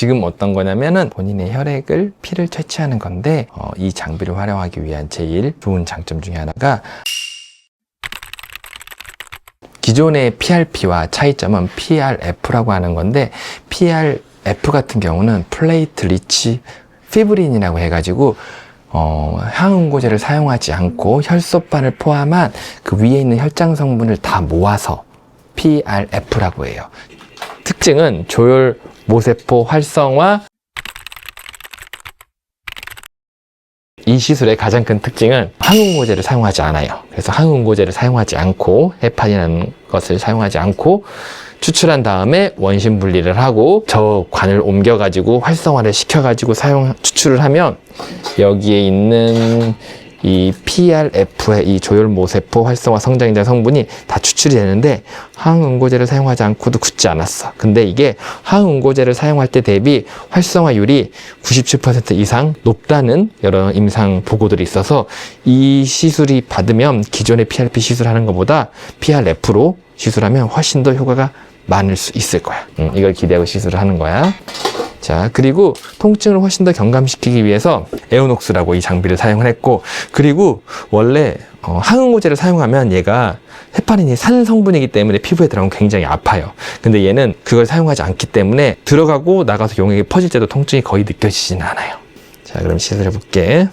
지금 어떤 거냐면은 본인의 혈액을 피를 채취하는 건데 이 장비를 활용하기 위한 제일 좋은 장점 중에 하나가 기존의 PRP와 차이점은 PRF라고 하는 건데 PRF 같은 경우는 플레이트 리치 피브린이라고 해가지고 항응고제를 사용하지 않고 혈소판을 포함한 그 위에 있는 혈장 성분을 다 모아서 PRF라고 해요. 특징은 조혈 모세포 활성화. 이 시술의 가장 큰 특징은 항응고제를 사용하지 않아요. 그래서 항응고제를 사용하지 않고 헤파린이라는 것을 사용하지 않고 추출한 다음에 원심 분리를 하고 저 관을 옮겨가지고 활성화를 시켜가지고 추출을 하면 여기에 있는 이 PRF의 이 조혈모세포 활성화 성장인자 성분이 다 추출이 되는데 항응고제를 사용하지 않고도 굳지 않았어. 근데 이게 항응고제를 사용할 때 대비 활성화율이 97% 이상 높다는 여러 임상 보고들이 있어서 이 시술이 받으면 기존의 PRP 시술하는 것보다 PRF로 시술하면 훨씬 더 효과가 많을 수 있을 거야. 이걸 기대하고 시술을 하는 거야. 자, 그리고 통증을 훨씬 더 경감시키기 위해서 에오녹스라고 이 장비를 사용을 했고, 그리고 원래 항응고제를 사용하면 얘가 헤파린이 산 성분이기 때문에 피부에 들어가면 굉장히 아파요. 근데 얘는 그걸 사용하지 않기 때문에 들어가고 나가서 용액이 퍼질 때도 통증이 거의 느껴지지는 않아요. 자, 그럼 시술해 볼게.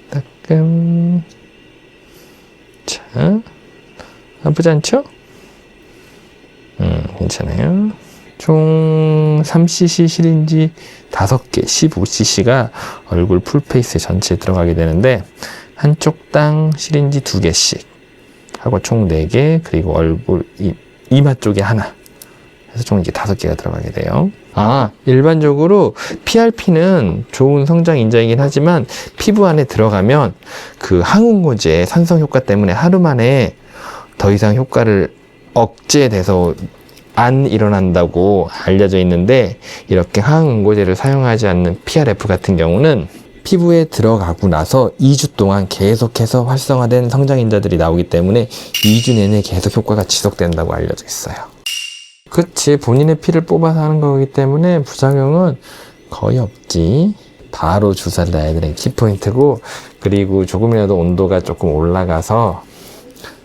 따끔. 자, 아프지 않죠? 괜찮아요. 총 3cc 시린지 5개, 15cc가 얼굴 풀페이스 전체에 들어가게 되는데 한쪽당 시린지 2개씩 하고 총 4개, 그리고 얼굴 이마 쪽에 하나 해서 총 이게 5개가 들어가게 돼요. 일반적으로 PRP는 좋은 성장 인자이긴 하지만 피부 안에 들어가면 그 항응고제 산성 효과 때문에 하루 만에 더 이상 효과를 억제돼서 안 일어난다고 알려져 있는데, 이렇게 항응고제를 사용하지 않는 PRF 같은 경우는 피부에 들어가고 나서 2주 동안 계속해서 활성화된 성장인자들이 나오기 때문에 2주 내내 계속 효과가 지속된다고 알려져 있어요. 그치, 본인의 피를 뽑아서 하는 거기 때문에 부작용은 거의 없지. 바로 주사를 놔야 되는 키포인트고, 그리고 조금이라도 온도가 조금 올라가서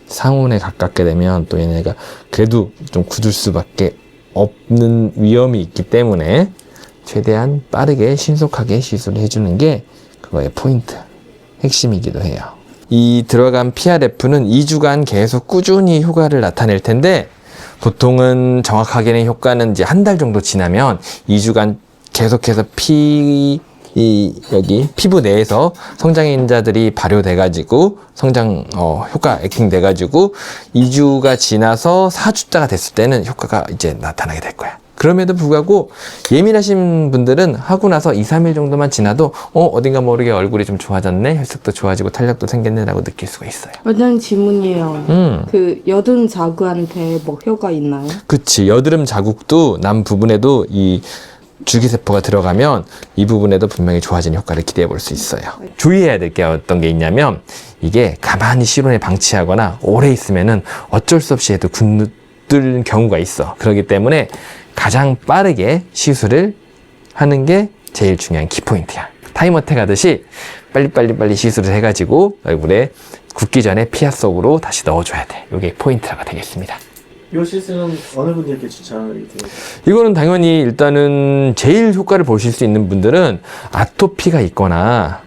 상온에 가깝게 되면 또 얘네가 그래도 좀 굳을 수밖에 없는 위험이 있기 때문에 최대한 빠르게 신속하게 시술을 해주는 게 그거의 포인트, 핵심이기도 해요. 이 들어간 PRF는 2주간 계속 꾸준히 효과를 나타낼 텐데, 보통은 정확하게는 효과는 이제 한 달 정도 지나면 2주간 계속해서 여기 피부 내에서 성장인자들이 발효돼가지고 효과 액팅돼가지고 2주가 지나서 4주자가 됐을 때는 효과가 이제 나타나게 될 거야. 그럼에도 불구하고 예민하신 분들은 하고 나서 2, 3일 정도만 지나도 어딘가 모르게 얼굴이 좀 좋아졌네, 혈색도 좋아지고 탄력도 생겼네라고 느낄 수가 있어요. 원장님 질문이에요. 그 여드름 자국한테 뭐 효과 있나요? 그치, 여드름 자국도 남 부분에도 이 줄기세포가 들어가면 이 부분에도 분명히 좋아지는 효과를 기대해 볼 수 있어요. 주의해야 될 게 어떤 게 있냐면, 이게 가만히 실온에 방치하거나 오래 있으면은 어쩔 수 없이 해도 굳는 경우가 있어. 그렇기 때문에 가장 빠르게 시술을 하는 게 제일 중요한 키포인트야. 타임어택 하듯이 빨리 시술을 해가지고 얼굴에 굳기 전에 피하 속으로 다시 넣어줘야 돼. 이게 포인트가 되겠습니다. 이 시술은 어느 분들께 추천하게 돼요? 이거는 당연히 일단은 제일 효과를 보실 수 있는 분들은 아토피가 있거나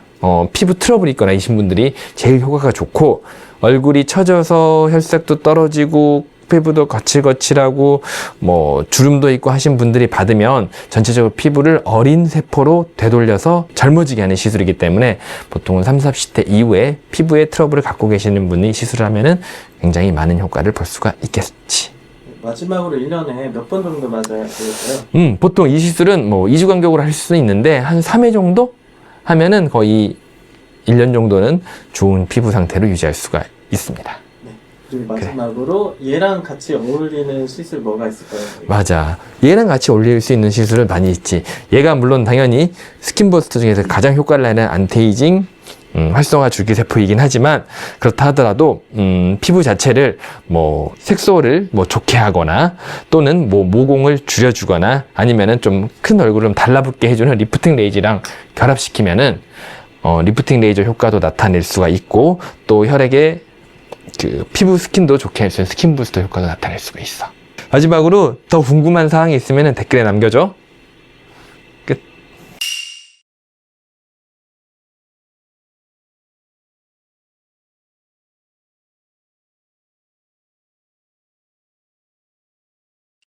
피부 트러블이 있거나 이신 분들이 제일 효과가 좋고, 얼굴이 처져서 혈색도 떨어지고 피부도 거칠거칠하고 뭐 주름도 있고 하신 분들이 받으면 전체적으로 피부를 어린 세포로 되돌려서 젊어지게 하는 시술이기 때문에 보통은 30, 40대 이후에 피부에 트러블을 갖고 계시는 분이 시술을 하면은 굉장히 많은 효과를 볼 수가 있겠지. 마지막으로 1년에 몇 번 정도 맞아야 될까요? 보통 이 시술은 뭐 2주 간격으로 할 수는 있는데 한 3회 정도 하면은 거의 1년 정도는 좋은 피부 상태로 유지할 수가 있습니다. 네. 그리고 마지막으로 얘랑 같이 어울리는 시술 뭐가 있을까요? 맞아. 얘랑 같이 어울릴 수 있는 시술은 많이 있지. 얘가 물론 당연히 스킨버스터 중에서 가장 효과를 내는 안티에이징 활성화 줄기세포이긴 하지만 그렇다 하더라도 피부 자체를 뭐 색소를 뭐 좋게 하거나 또는 뭐 모공을 줄여주거나 아니면은 좀 큰 얼굴을 좀 달라붙게 해주는 리프팅 레이저랑 결합시키면은 리프팅 레이저 효과도 나타낼 수가 있고 또 혈액의 그 피부 스킨도 좋게 해주는 스킨 부스터 효과도 나타낼 수가 있어. 마지막으로 더 궁금한 사항이 있으면 댓글에 남겨줘.